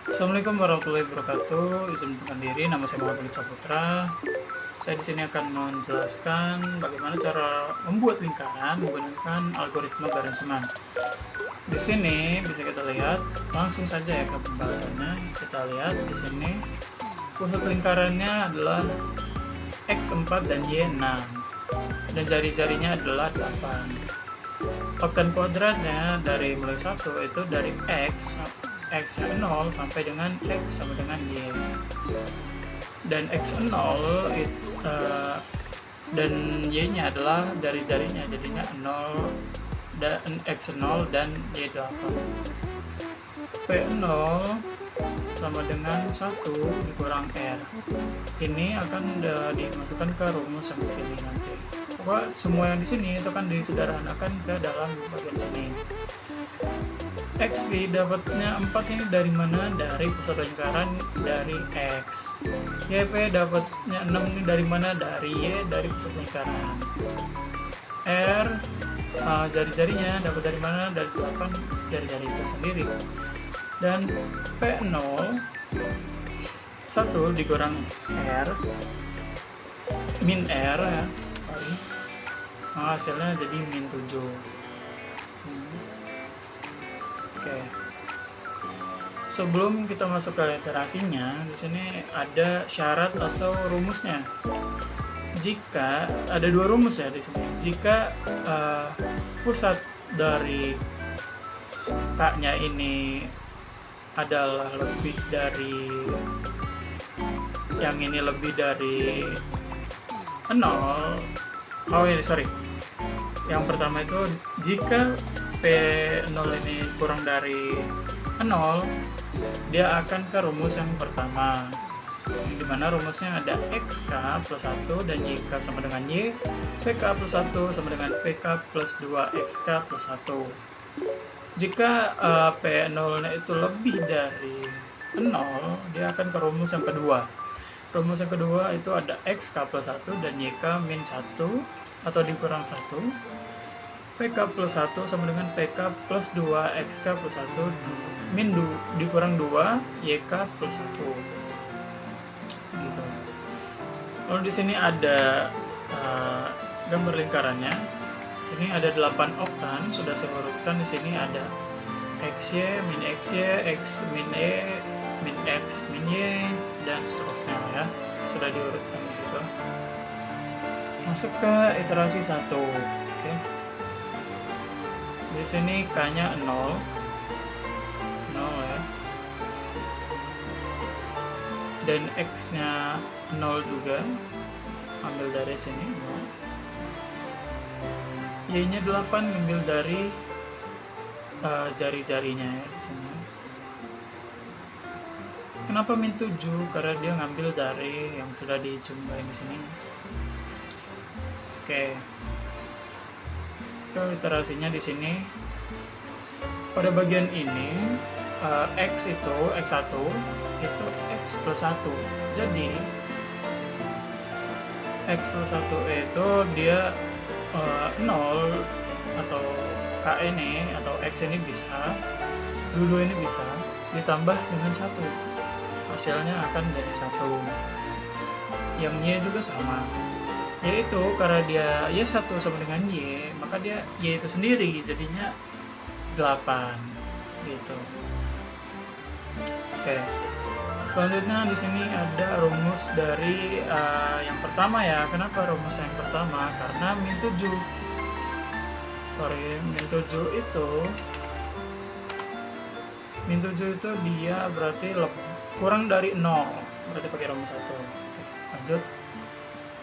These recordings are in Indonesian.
Assalamualaikum warahmatullahi wabarakatuh. Izin perkenalkan diri, nama saya Muhammad Saputra. Saya di sini akan menjelaskan bagaimana cara membuat lingkaran menggunakan algoritma Barenseman. Di sini bisa kita lihat langsung saja ya ke pembahasannya. Kita lihat di sini pusat lingkarannya adalah X4 dan Y6 dan jari-jarinya adalah 8. Oktan kuadratnya dari mulai 1 itu dari X0 sampai dengan X sama dengan Y, dan X0 dan Y-nya adalah jari-jarinya, jadinya 0 dan X0 dan Y8. P0 sama dengan 1 dikurang R. Ini akan dimasukkan ke rumus yang di sini nanti. Pokoknya semua yang di sini itu kan disederhanakan ke dalam bagian sini. XP dapatnya 4 ini dari mana? Dari pusat lingkaran dari X. YP dapatnya 6 ini dari mana? Dari Y, dari pusat lingkaran. R jari-jarinya dapat dari mana? Dari 8 jari-jari itu sendiri. Dan P0 1 dikurang R min R ya, hasilnya jadi min 7. Oke. Sebelum kita masuk ke iterasinya, di sini ada syarat atau rumusnya. Jika ada 2 rumus ya di sini. Jika pusat dari K-nya ini adalah lebih dari yang ini lebih dari 0. Yang pertama itu jika P0 ini kurang dari 0, dia akan ke rumus yang pertama, di mana rumusnya ada XK plus 1 dan YK sama dengan Y, PK plus 1 sama dengan PK plus 2 XK plus 1. Jika P0 itu lebih dari 0, dia akan ke rumus yang kedua. Rumus yang kedua itu ada XK plus 1 dan YK min 1 atau dikurang 1. PK plus 1 sama dengan PK plus 2 XK plus 1 min dikurang 2 YK plus 1. Gitu. Lalu di sini ada gambar lingkarannya. Ini ada 8 oktan, sudah saya urutkan. Di sini ada XY, min XY, X min Y, min X, min Y, dan seterusnya ya. Sudah diurutkan di situ. Masuk ke iterasi 1. Oke. Di sini K-nya 0 ya. Dan X-nya 0 juga. Ambil dari sini 0. Y-nya 8 ngambil dari jari-jarinya ya di sini. Kenapa min 7? Karena dia ngambil dari yang sudah dijumpai di sini. Oke. Ke iterasinya di sini. Pada bagian ini X1 itu X plus 1. Jadi X plus 1 itu dia 0 atau K ini atau X ini bisa, dua ini bisa ditambah dengan 1, hasilnya akan menjadi 1. Yang Y juga sama, yaitu karena dia Y1 sama dengan Y, maka dia Y itu sendiri jadinya 8 gitu. Oke. Selanjutnya di sini ada rumus dari yang pertama ya. Kenapa rumus yang pertama? Karena min 7 itu dia berarti kurang dari 0. Berarti pakai rumus 1. Oke, lanjut.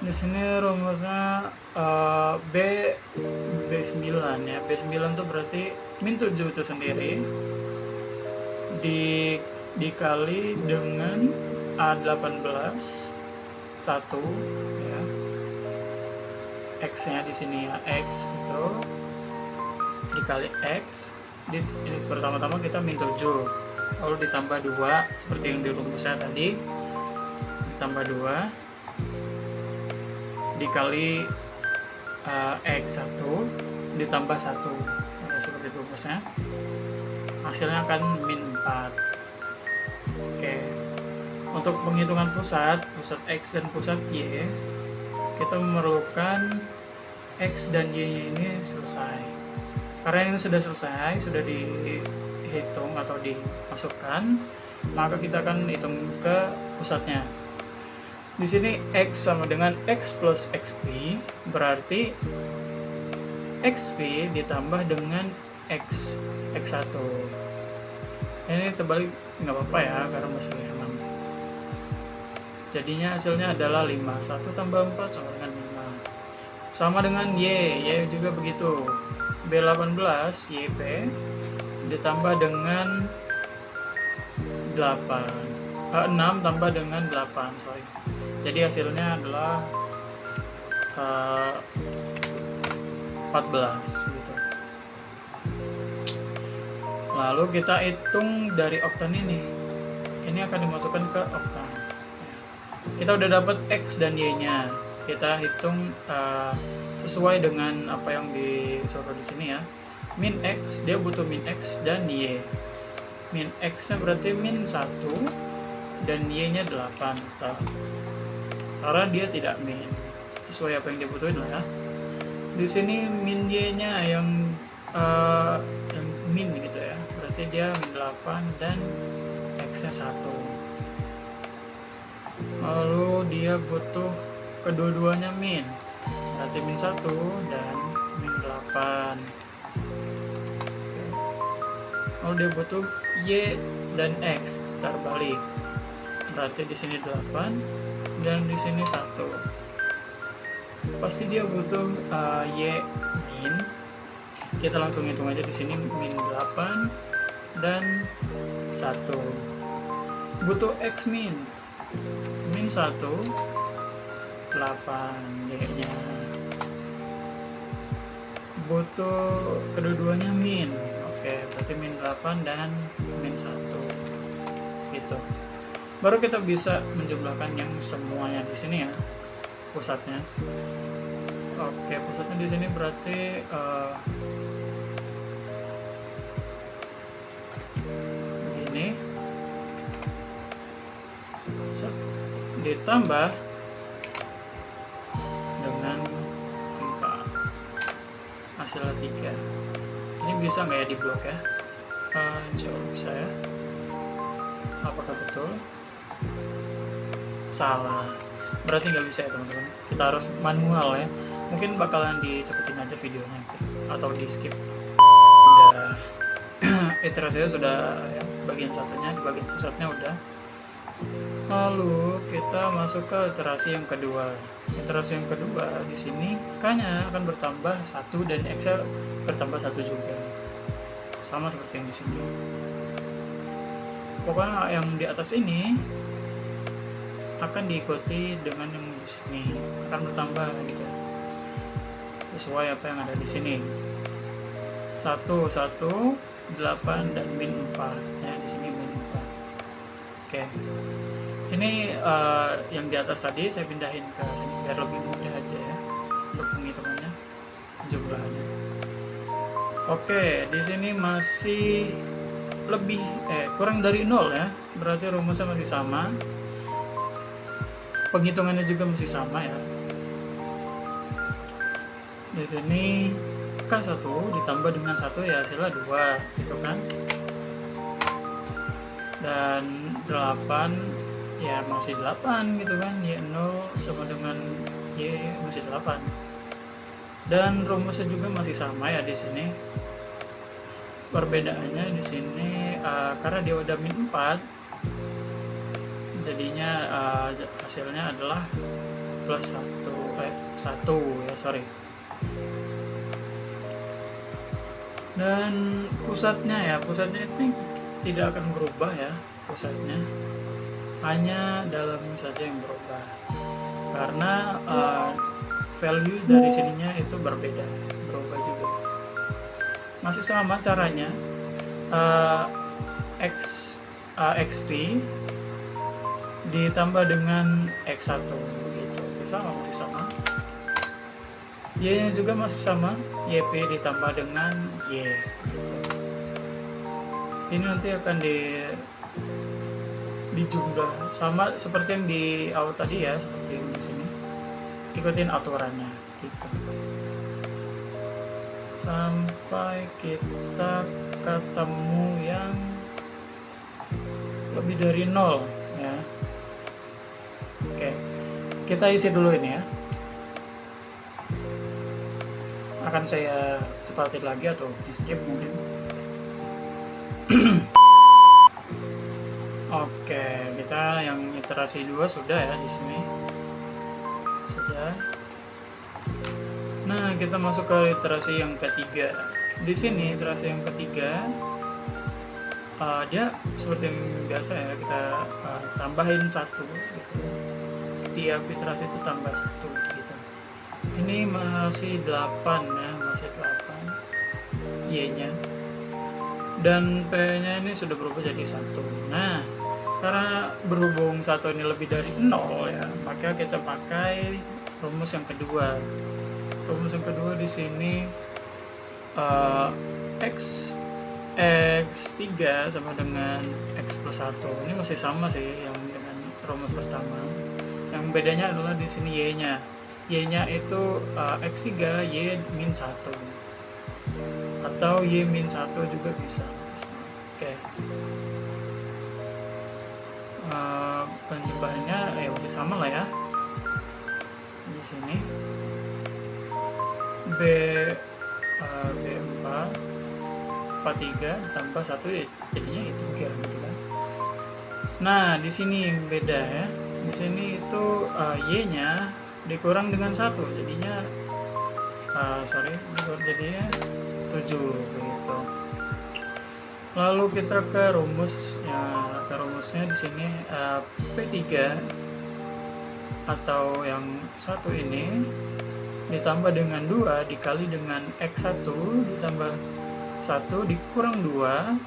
Di sini rumusnya B9 ya. B9 itu berarti min 7 itu sendiri dikali dengan A18 1 ya. X-nya di sini ya, X itu dikali X. Ini pertama-tama kita min 7, lalu ditambah 2 seperti yang di rumusnya tadi, ditambah 2 dikali X1 ditambah 1 ya, seperti rumusnya, hasilnya akan min 4. untuk penghitungan pusat X dan pusat Y, kita memerlukan X dan Y-nya ini selesai. Karena ini sudah selesai, sudah dihitung atau dimasukkan, maka kita akan hitung ke pusatnya. Di sini X sama dengan X plus XP, berarti XP ditambah dengan X1. Ini terbalik nggak apa-apa ya, karena masih 6. Jadinya hasilnya adalah 5. 1 tambah 4 sama dengan 5. Sama dengan Y juga begitu. B18 YP ditambah dengan 6 tambah dengan 8, sorry. Jadi hasilnya adalah 14 gitu. Lalu kita hitung dari oktan ini. Ini akan dimasukkan ke oktan. Kita udah dapat X dan Y-nya. Kita hitung sesuai dengan apa yang disuruh di sini ya. Min X, dia butuh min X dan Y. Min X-nya berarti min 1 dan Y-nya 8. Karena dia tidak min. Sesuai apa yang dibutuhin lah ya. Di sini min Y-nya yang min gitu ya. Berarti dia min 8 dan X-nya 1. Lalu dia butuh kedua-duanya min. Berarti min 1 dan min 8. Oke. Lalu dia butuh Y dan X terbalik. Berarti di sini 8 dan di sini 1. Pasti dia butuh Y min. Kita langsung hitung aja di sini min 8 dan 1. Butuh X min 1, 8 Y-nya. Butuh kedua-duanya min. Oke, berarti min 8 dan min 1 gitu. Baru kita bisa menjumlahkan yang semuanya di sini ya, pusatnya. Oke, pusatnya di sini berarti begini. Ditambah dengan 4, hasilnya 3. Ini bisa nggak ya di blok ya? Insya Allah bisa ya. Apakah betul? Salah, berarti nggak bisa ya teman-teman. Kita harus manual ya. Mungkin bakalan dicepetin aja videonya atau di skip. Udah iterasinya sudah ya, bagian satunya, di bagian pusatnya udah. Lalu kita masuk ke iterasi yang kedua. Iterasi yang kedua di sini K-nya akan bertambah 1 dan X-nya bertambah 1 juga. Sama seperti yang di sini. Pokoknya yang di atas ini akan diikuti dengan yang di sini, akan bertambah gitu. Sesuai apa yang ada di sini. 1, 8 dan min 4. Ya, di sini min 4. Oke. Ini yang di atas tadi saya pindahin ke sini biar lebih mudah aja ya untuk penghitungannya, jumlahnya. Oke, di sini masih lebih kurang dari 0 ya. Berarti rumusnya masih sama. Penghitungannya juga masih sama ya. Di sini K1 ditambah dengan 1 ya hasilnya 2 gitu kan. Dan 8 ya masih 8 gitu kan. Y0 sama dengan Y masih 8. Dan rumusnya juga masih sama ya di sini. Perbedaannya di sini karena dia udah min 4, jadinya hasilnya adalah plus 1 ya, sorry. Dan pusatnya ini tidak akan berubah ya, pusatnya hanya dalamnya saja yang berubah karena value dari sininya itu berubah juga. Masih sama caranya, XP ditambah dengan X1 gitu. Masih sama. Y-nya juga masih sama, YP ditambah dengan Y gitu. Ini nanti akan dijumlah sama seperti yang di awal tadi ya, seperti yang di sini. Ikutin aturannya gitu. Sampai kita ketemu yang lebih dari 0 ya. Oke. Kita isi dulu ini ya. Akan saya cepatin lagi atau di skip mungkin. Oke, kita yang iterasi 2 sudah ya di sini. Sudah. Nah, kita masuk ke iterasi yang ketiga. Di sini iterasi yang ketiga dia seperti yang biasa ya, kita tambahin 1 gitu. Setiap iterasi itu tambah 1 gitu. Ini masih 8 ya, masih 8 Y-nya. Dan P-nya ini sudah berubah jadi 1. Nah, karena berhubung 1 ini lebih dari 0 ya, maka kita pakai rumus yang kedua. Rumus yang kedua di sini X3 sama dengan X plus 1. Ini masih sama sih yang dengan rumus pertama. Yang bedanya adalah di sini Y-nya. Y-nya itu X3 Y min 1. Atau Y min 1 juga bisa. Oke. Penyebabnya ya masih sama lah ya. Di sini B4 43 ditambah 1 ya jadinya I3 gitu kan. Nah, di sini yang beda ya. Di sini itu Y-nya dikurang dengan 1 jadinya jadinya 7 begitu. Lalu kita ke rumusnya di sini P3 atau yang 1 ini ditambah dengan 2 dikali dengan X1 ditambah 1 dikurang 2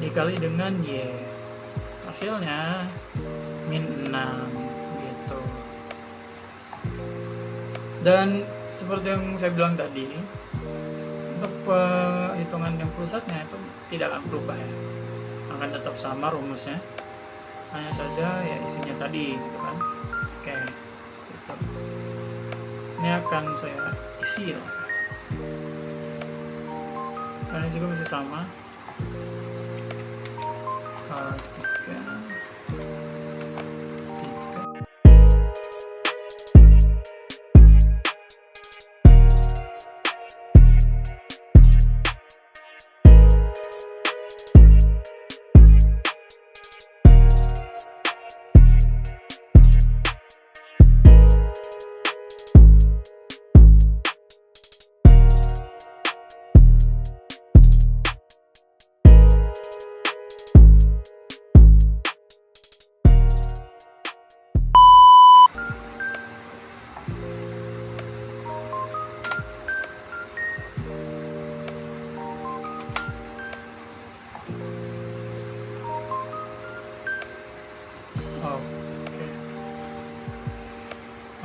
dikali dengan Y. Hasilnya min 6 gitu. Dan seperti yang saya bilang tadi, untuk perhitungan yang pusatnya itu tidak akan berubah ya, akan tetap sama rumusnya, hanya saja ya isinya tadi gitu kan. Oke gitu. Ini akan saya isi lah, karena juga masih sama 3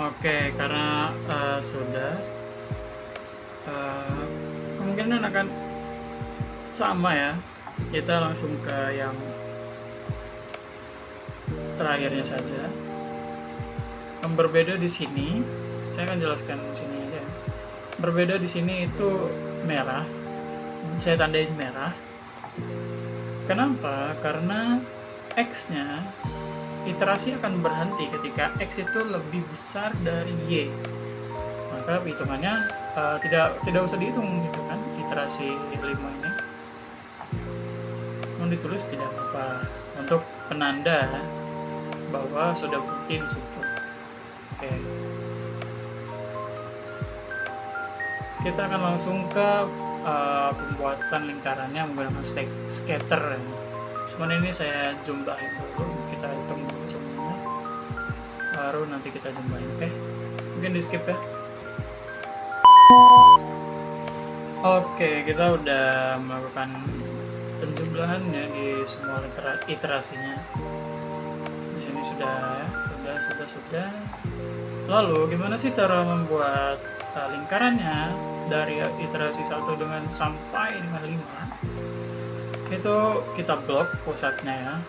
Oke, karena sudah kemungkinan akan sama ya. Kita langsung ke yang terakhirnya saja. Yang berbeda di sini, saya akan jelaskan di sini aja. Berbeda di sini itu merah. Saya tandain merah. Kenapa? Karena X-nya iterasi akan berhenti ketika X itu lebih besar dari Y. Maka hitungannya tidak usah dihitung gitu kan, iterasi 5 ini. Mau ditulis tidak apa-apa untuk penanda bahwa sudah berhenti di situ. Oke. Kita akan langsung ke pembuatan lingkarannya menggunakan scatter. Cuman ini saya jumlahin dulu, kita hitung dulu semuanya, baru nanti kita jumlahin. Oke, mungkin di skip ya. Oke, kita udah melakukan penjumlahannya di semua iterasinya. Di sini sudah ya, sudah. Lalu gimana sih cara membuat lingkarannya dari iterasi 1 dengan sampai dengan 5? Itu kita blok pusatnya ya,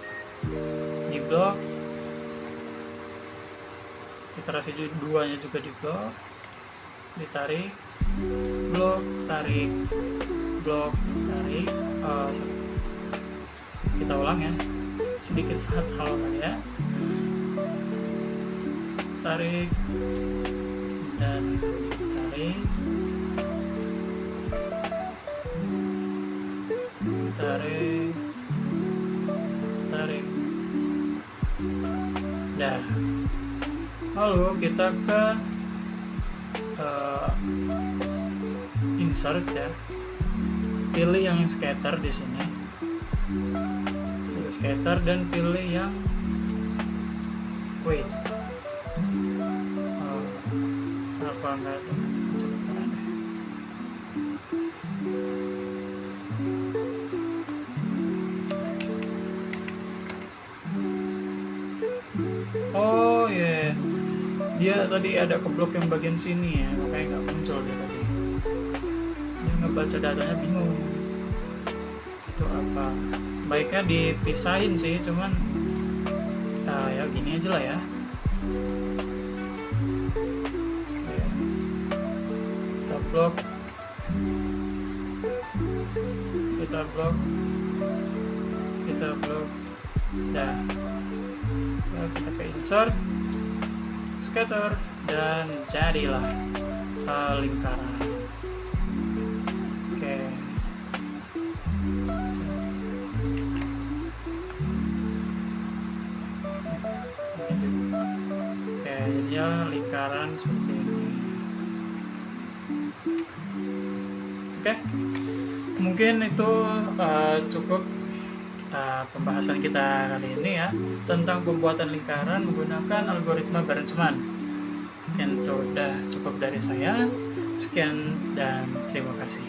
di blok, iterasi duanya juga di blok, ditarik, blok, tarik, blok, tarik. Kita ulang ya, sedikit fatal ya. Tarik dan tarik, tarik, tarik. Dah. Lalu kita ke insert ya. Pilih yang scatter di sini. Pilih scatter dan pilih yang wait. Apa enggak tuh? Coba kan. Oh ya, dia tadi ada keblok yang bagian sini ya, makanya nggak muncul dia tadi. Dia ngebaca datanya bingung. Itu apa? Sebaiknya dipisahin sih, cuman ya gini aja lah ya. Kita blok, kita blok, kita blok. Dah. Lalu kita ke insert, scatter, dan jadilah lingkaran. Oke. Oke, jadinya lingkaran seperti ini. Oke, mungkin itu cukup pembahasan kita kali ini ya tentang pembuatan lingkaran menggunakan algoritma Barensman. Mungkin itu udah cukup dari saya. Sekian dan terima kasih.